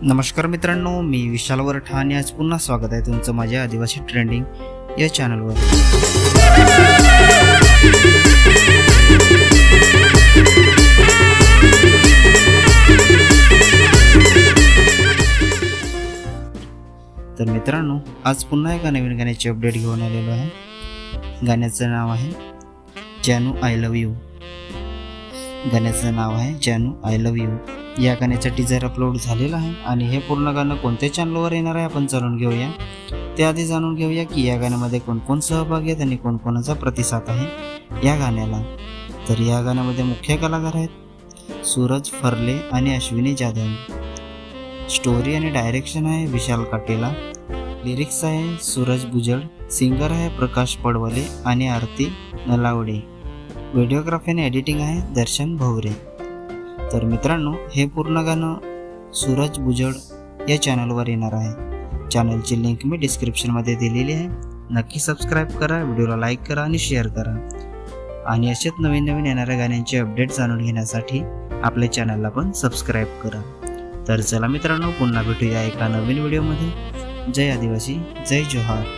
नमस्कार मित्रांनो, मी विशाल वरठा आणि आज पुन्हा स्वागत आहे तुमचं माझ्या आदिवासी ट्रेंडिंग या चॅनलवर। तर मित्रांनो, आज पुन्हा एका नवीन गाण्याची अपडेट घेऊन आलेलो आहे। गाण्याचं नाव आहे जानू आय लव्ह यू। गाण्याचं नाव आहे जानू आय लव्ह यू। या गाण्याचा टीजर अपलोड झालेला आहे आणि हे पूर्ण गाणं कोणत्या चॅनलवर येणार आहे आपण जाणून घेऊया। त्याआधी जाणून घेऊया की या गाण्यामध्ये कोण सहभागी आहेत आणि कोणाचा प्रतिसाद आहे या गाण्याला। तर या गाण्यामध्ये मुख्य कलाकार आहेत सूरज फरले आणि अश्विनी जाधव। स्टोरी आणि डायरेक्शन आहे विशाल काटेला। लिरिक्स आहे सूरज बुजळ। सिंगर आहे प्रकाश पडवले आणि आरती नलावडे। व्हिडिओग्राफी आणि एडिटिंग आहे दर्शन भवरे। तर मित्रांनो, हे पूर्ण गाणं सूरज बुजळ या चॅनलवर येणार आहे। चॅनलची लिंक मी डिस्क्रिप्शनमध्ये दिलेली आहे। नक्की सबस्क्राईब करा, व्हिडिओला लाईक करा आणि शेअर करा। आणि असेच नवीन येणाऱ्या गाण्यांचे अपडेट जाणून घेण्यासाठी आपल्या चॅनलला पण सबस्क्राईब करा। तर चला मित्रांनो, पुन्हा भेटूया एका नवीन व्हिडिओमध्ये। जय आदिवासी, जय जोहार।